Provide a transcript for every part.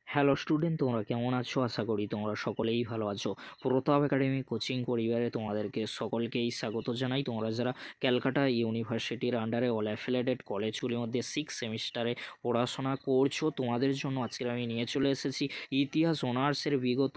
Hello student, তোমরা কেমন আছো? আশা করি তোমরা সকলেই ভালো আছো। প্রতাপ একাডেমি কোচিং পরিবারে তোমাদেরকে সকলকেই স্বাগত জানাই। তোমরা যারা ক্যালকাটা ইউনিভার্সিটির আন্ডারে অল অ্যাফিলিয়েটেড কলেজগুলির মধ্যে 6 সেমিস্টারে পড়াশোনা করছো, তোমাদের জন্য আজকে আমি নিয়ে চলে এসেছি ইতিহাস অনার্সের বিগত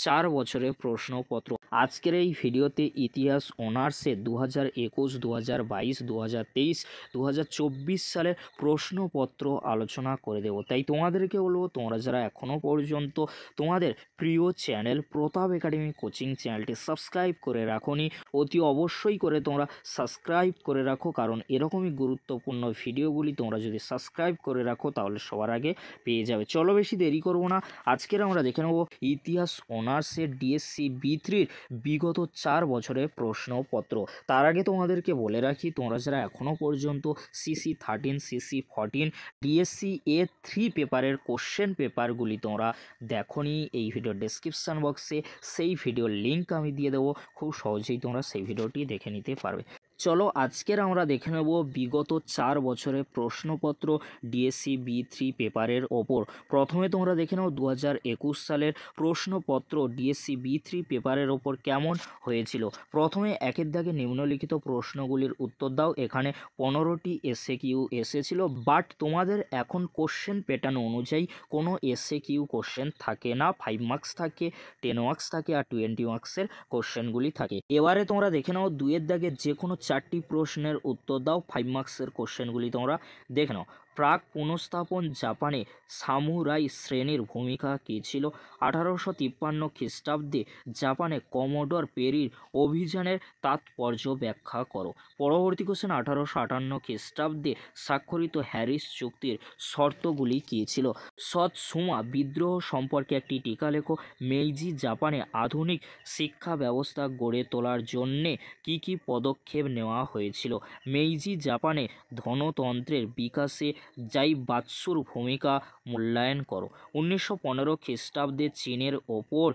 4 বছরের প্রশ্নপত্র। আজকের এই ভিডিওতে ইতিহাস অনার্সে 2021, 2022, 2023, 2024 সালের প্রশ্নপত্র আলোচনা করে দেব। তাই তোমাদেরকে বলবো, তোমরা যারা এখনও পর্যন্ত তোমাদের প্রিয় চ্যানেল প্রতাপ একাডেমি কোচিং চ্যানেলটি সাবস্ক্রাইব করে রাখোনি, অতি অবশ্যই করে তোমরা সাবস্ক্রাইব করে রাখো, কারণ এরকমই গুরুত্বপূর্ণ ভিডিওগুলি তোমরা যদি সাবস্ক্রাইব করে রাখো তাহলে সবার আগে পেয়ে যাবে। চলো বেশি দেরি করবো না, আজকের আমরা দেখে নেব ইতিহাস অনার্সের ডিএসসি বি3-র বিগত 4 বছরের প্রশ্নপত্র। তার আগে তোমাদেরকে বলে রাখি, তোমরা যারা এখনও পর্যন্ত CC13, CC14, ডিএসসি A3 পেপারের কোশ্চেন পেপারগুলি তোমরা দেখোনি, এই ভিডিওর ডেসক্রিপশান বক্সে সেই ভিডিওর লিঙ্ক আমি দিয়ে দেবো, খুব সহজেই তোমরা সেই ভিডিওটি দেখে নিতে পারবে। চলো আজকের আমরা দেখে নেব বিগত 4 বছরের প্রশ্নপত্র ডিএসসি বি3 পেপারের ওপর। প্রথমে তোমরা দেখে নাও 2021 সালের প্রশ্নপত্র ডিএসসি বি3 পেপারের ওপর কেমন হয়েছিল। প্রথমে একের দাগে নিম্নলিখিত প্রশ্নগুলির উত্তর দাও। এখানে 15টি এসএকিউ এসেছিল, বাট তোমাদের এখন কোশ্চেন প্যাটার্ন অনুযায়ী কোনো এসএকিউ কোশ্চেন থাকে না। 5 মার্কস থাকে, 10 মার্কস থাকে আর 20 মার্কসের কোশ্চেনগুলি থাকে। এবারে তোমরা দেখে নাও দুইয়ের দাগে যে কোনো 4টি প্রশ্নের উত্তর দাও। 5 মার্কসের কোশ্চেনগুলি তোমরা দেখে নাও। প্রাক পুনঃস্থাপন জাপানে সামুরাই শ্রেণীর ভূমিকা কী ছিল? 1853 খ্রিস্টাব্দে জাপানে কমোডর পেরির অভিযানের তাৎপর্য ব্যাখ্যা করো। পরবর্তী কোশ্চেন, 1858 খ্রিস্টাব্দে স্বাক্ষরিত হ্যারিস চুক্তির শর্তগুলি কী ছিল? সৎসুমা বিদ্রোহ সম্পর্কে একটি টিকা লেখো। মেইজি জাপানে আধুনিক শিক্ষা ব্যবস্থা গড়ে তোলার জন্যে কী কী পদক্ষেপ নেওয়া হয়েছিল? মেইজি জাপানে ধনতন্ত্রের বিকাশে জাইবাৎসুর ভূমিকা মূল্যায়ন করো। 1915 খ্রিস্টাব্দে চীনের ওপর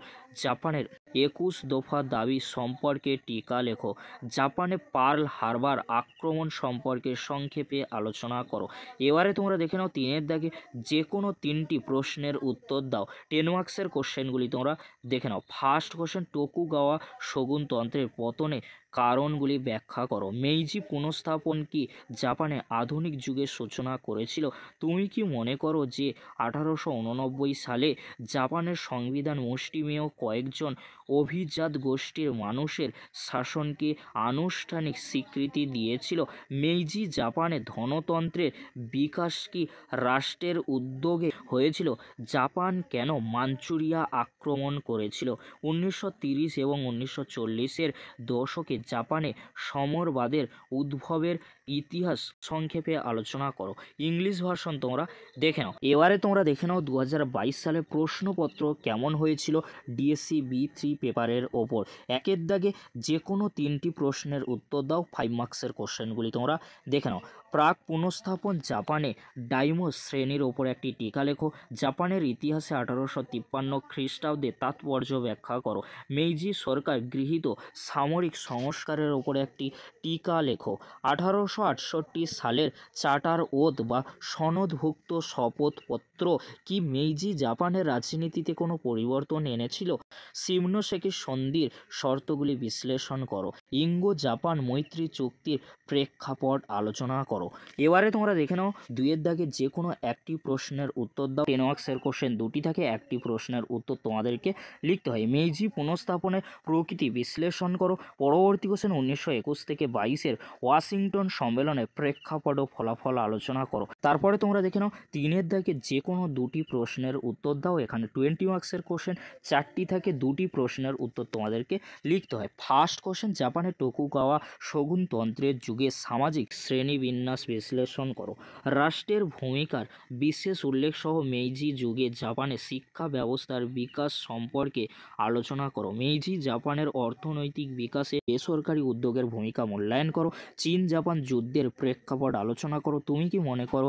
জাপানের 21 দফা দাবি সম্পর্কে টিকা লেখো। জাপানে পার্ল হারবার আক্রমণ সম্পর্কে সংক্ষেপে আলোচনা করো। এবারে তোমরা দেখে নাও তিনের দাগে যে কোনো 3টি প্রশ্নের উত্তর দাও। 10 মার্কসের কোশ্চেনগুলি তোমরা দেখে নাও। ফার্স্ট কোশ্চেন, টোকুগাওয়া শোগুনতন্ত্রের পতনে কারণগুলি ব্যাখ্যা করো। মেইজি পুনঃস্থাপন কি জাপানে আধুনিক যুগের সূচনা করেছিল? তুমি কি মনে করো যে 1889 সালে জাপানের সংবিধান মুষ্টিমেয় কয়েকজন অভিজাত গোষ্ঠীর মানুষের শাসনকে আনুষ্ঠানিক স্বীকৃতি দিয়েছিল? মেইজি জাপানে ধনতন্ত্রের বিকাশ কি রাষ্ট্রের উদ্যোগে হয়েছিল? জাপান কেন মাঞ্চুরিয়া আক্রমণ করেছিল? 1930 এবং 1940-এর দশকে জাপানে সমরবাদের উদ্ভবের ইতিহাস সংক্ষেপে আলোচনা করো। ইংলিশ ভার্সন তোমরা দেখে নাও। এবারে তোমরা দেখে নাও 2022 সালে প্রশ্নপত্র কেমন হয়েছিল ডিএসসি বি3 পেপারের ওপর। একের দাগে যে কোনো 3টি প্রশ্নের উত্তর দাও। 5 মার্কসের কোশ্চেনগুলি তোমরা দেখে নাও। প্রাক পুনঃস্থাপন জাপানে ডাইমো শ্রেণীর ওপর একটি টিকা লেখো। জাপানের ইতিহাসে 1853 খ্রিস্টাব্দে তাৎপর্য ব্যাখ্যা করো। মেইজি সরকার গৃহীত সামরিক সংস্কারের ওপর একটি টিকা লেখো। 1868 সালের চার্টার ওথ বা সনদভুক্ত শপথপত্র কি মেইজি জাপানের রাজনীতিতে কোনো পরিবর্তন এনেছিল? শিমোনোসেকি সন্ধির শর্তগুলি বিশ্লেষণ করো। ইঙ্গো জাপান মৈত্রী চুক্তির প্রেক্ষাপট আলোচনা করো। এবারে তোমরা দেখে নাও দুইয়ের দাগে যে কোনো একটি প্রশ্নের উত্তর দাও। 10 মার্কসের কোশ্চেন 2টি থাকে, একটি প্রশ্নের উত্তর তোমাদেরকে লিখতে হয়। মেইজি পুনঃস্থাপনের প্রকৃতি বিশ্লেষণ করো। পরবর্তী কোশ্চেন, 1921 থেকে 22-এর ওয়াশিংটন সম্মেলনের প্রেক্ষাপট ও ফলাফল আলোচনা করো। তারপরে তোমরা দেখে নাও 3-এর দাগে যে কোনো 2টি প্রশ্নের উত্তর দাও। এখানে 20 মার্কসের কোশ্চেন 4টি থাকে, 2টি প্রশ্নের উত্তর তোমাদেরকে লিখতে হয়। ফার্স্ট কোশ্চেন, জাপানের টোকুগাওয়া শোগুনতন্ত্রের যুগে সামাজিক শ্রেণীবিন্যাস বিশ্লেষণ করো। রাষ্ট্রের ভূমিকার বিশেষ উল্লেখ সহ মেইজি যুগে জাপানের শিক্ষা ব্যবস্থার বিকাশ সম্পর্কে আলোচনা করো। মেইজি জাপানের অর্থনৈতিক বিকাশে বেসরকারি উদ্যোগের ভূমিকা মূল্যায়ন করো। চীন জাপান যুদ্ধের প্রেক্ষাপট আলোচনা করো। তুমি কি মনে করো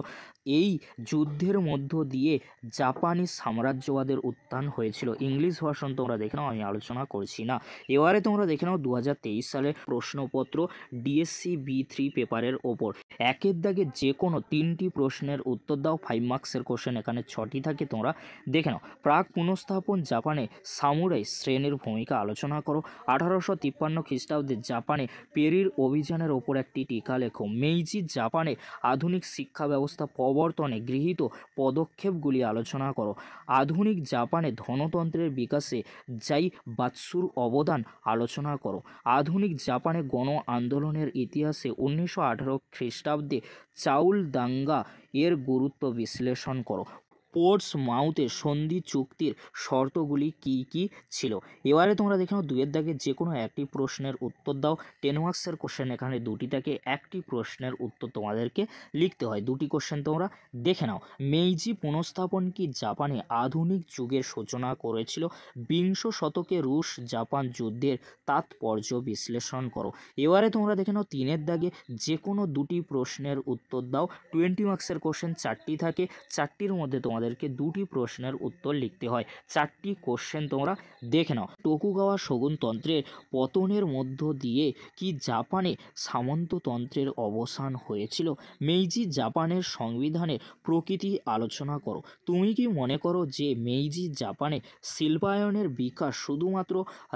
এই যুদ্ধের মধ্য দিয়ে জাপানি সাম্রাজ্যবাদের উত্থান হয়েছিল। ইংলিশ ভার্সন তোমরা দেখে নাও, আমি আলোচনা করছি না। এবারে তোমরা দেখে নাও 2023 সালের প্রশ্নপত্র ডিএসসি B3 পেপারের ওপর। একের দাগে যে কোনো 3টি প্রশ্নের উত্তর দাও। 5 মার্কসের কোশ্চেন এখানে 6টি থাকে, তোমরা দেখে নাও। প্রাক পুনঃস্থাপন জাপানে সামুরাই শ্রেণীর ভূমিকা আলোচনা করো। 1853 খ্রিস্টাব্দে জাপানে পেরির অভিযানের ওপর একটি টিকা লেখো। মেইজি জাপানে আধুনিক শিক্ষা ব্যবস্থা প্রবর্তনে গৃহীত পদক্ষেপগুলি আলোচনা করো। আধুনিক জাপানে ধনতন্ত্রের বিকাশে যাই বাৎসুর অবদান আলোচনা করো। আধুনিক জাপানে গণ আন্দোলনের ইতিহাসে 1918 খ্রিস্টাব্দে চাউল দাঙ্গা এর গুরুত্ব বিশ্লেষণ করো। পোর্টস মাউথে সন্ধি চুক্তির শর্তগুলি কি কি ছিল। এবারে তোমরা দেখে নাও 2 এর দাগে যে কোনো একটি প্রশ্নের উত্তর দাও। 10 মার্কসের কোশ্চেন এখানে 2টি থাকে, একটি প্রশ্নের উত্তর তোমাদেরকে লিখতে হয়। 2টি কোশ্চেন তোমরা দেখে নাও। মেইজি পুনঃস্থাপন কি জাপানে আধুনিক যুগের সূচনা করেছিল? বিংশ শতকে রুশ জাপান যুদ্ধের তাৎপর্য বিশ্লেষণ করো। এবারে তোমরা দেখে নাও 3 এর দাগে যে কোনো 2টি প্রশ্নের উত্তর দাও। 20 মার্কসের কোশ্চেন 4টি থাকে, 4টির মধ্যে তোমাদেরকে 2টি প্রশ্নের উত্তর লিখতে হয়। 4টি কোশ্চেন তোমরা দেখে নাও। টোকুগাওয়া শোগুনতন্ত্রের পতনের মধ্য দিয়ে কি জাপানে সামন্ততন্ত্রের অবসান হয়েছিল? মেইজি জাপানের সংবিধানের প্রকৃতি আলোচনা করো। তুমি কি মনে করো যে মেইজি জাপানে শিল্পায়নের বিকাশ শুধুমাত্র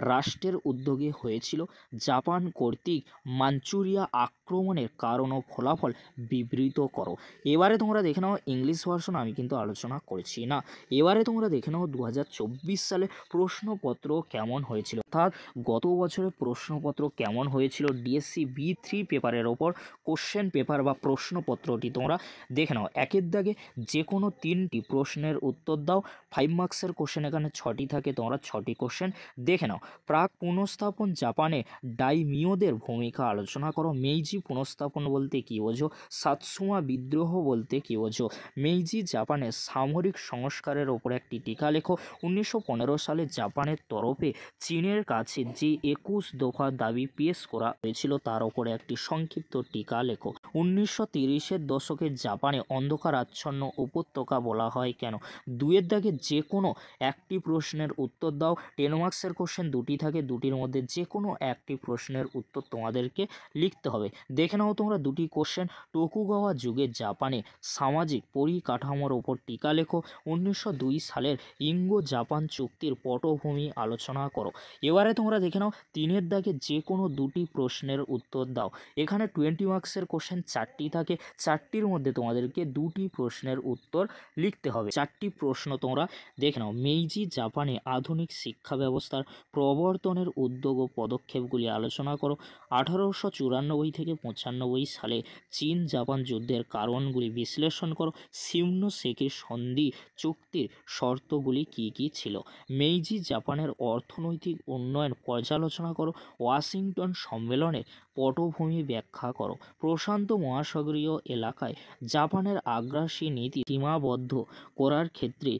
রাষ্ট্রের উদ্যোগে হয়েছিল? জাপান কর্তৃক মাঞ্চুরিয়া আক্রমণের কারণ ও ফলাফল বিবৃত করো। এবারে তোমরা দেখে নাও ইংলিশ ভার্সন, আমি কিন্তু আলোচনা করছি না। এবারে তোমরা দেখে নাও 2024 সালে প্রশ্নপত্র কেমন হয়েছিল, অর্থাৎ গত বছরের প্রশ্নপত্র কেমন হয়েছিল ডিএসসি B3 পেপারের ওপর। কোশ্চেন পেপার বা প্রশ্নপত্রটি তোমরা দেখে নাও। একের দাগে যে কোনো 3টি প্রশ্নের উত্তর দাও। 5 মার্কসের কোশ্চেন এখানে 6টি থাকে, তোমরা 6টি কোশ্চেন দেখে নাও। প্রাক পুনঃস্থাপন জাপানে ডাইমিওদের ভূমিকা আলোচনা করো। মেইজি পুনঃস্থাপন বলতে কী বোঝো? সাতসুমা বিদ্রোহ বলতে কী বোঝো? মেইজি জাপানের সামরিক সংস্কারের ওপর একটি টিকা লেখো। 1915 সালে জাপানের তরফে চীনের কাছে যে 21 দফা দাবি পেশ করা হয়েছিল তার ওপরে একটি সংক্ষিপ্ত টিকা লেখো। 1930-এর দশকে জাপানে অন্ধকার আচ্ছন্ন উপত্যকা বলা হয় কেন? 2 এর দাগে যে কোনো একটি প্রশ্নের উত্তর দাও। 10 মার্কসের কোশ্চেন 2টি থাকে, 2টির মধ্যে যে কোনো একটি প্রশ্নের উত্তর তোমাদেরকে লিখতে হবে। দেখে নাও তোমরা 2টি কোশ্চেন। টোকুগাওয়া যুগে জাপানে সামাজিক পরিকাঠামোর ওপর টিকা লেখো। 1902 সালের ইঙ্গো জাপান চুক্তির পটভূমি আলোচনা করো। এবারে তোমরা দেখে নাও 3 এর দাগে যে কোনো 2টি প্রশ্নের উত্তর দাও। এখানে 20 মার্কসের কোশ্চেন 4টি থাকে, 4টির মধ্যে তোমাদেরকে 2টি প্রশ্নের উত্তর লিখতে হবে। 4টি প্রশ্ন তোমরা দেখে নাও। মেইজি জাপানে আধুনিক শিক্ষা ব্যবস্থার প্রবর্তনের উদ্যোগ ও পদক্ষেপগুলি আলোচনা করো। 1894 থেকে 95 সালে চীন জাপান যুদ্ধের কারণগুলি বিশ্লেষণ করো। শিমোনোসেকি সন্ধি চুক্তির শর্তগুলি কি কি ছিল? মেইজি জাপানের অর্থনৈতিক উন্নয়ন পর্যালোচনা করো। ওয়াশিংটন সম্মেলনের পটভূমি ব্যাখ্যা করো। প্রশান্ত মহাসাগরীয় এলাকায় জাপানের আগ্রাসী নীতি সীমাবদ্ধ করার ক্ষেত্রে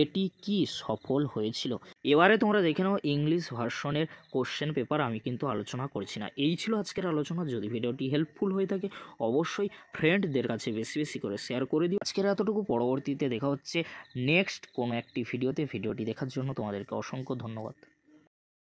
এটি কি সফল হয়েছিল? এবারে তোমরা দেখে নাও ইংলিশ ভার্সনের কোশ্চেন পেপার, আমি কিন্তু আলোচনা করছি না। এই ছিল আজকের আলোচনা। যদি ভিডিওটি হেল্পফুল হয়ে থাকে অবশ্যই ফ্রেন্ডদের কাছে বেশি বেশি করে শেয়ার করে দিও। আজকের এতটুকু, পরবর্তীতে দেখা হচ্ছে নেক্সট কোনো একটি ভিডিওতে। ভিডিওটি দেখার জন্য তোমাদেরকে অসংখ্য ধন্যবাদ।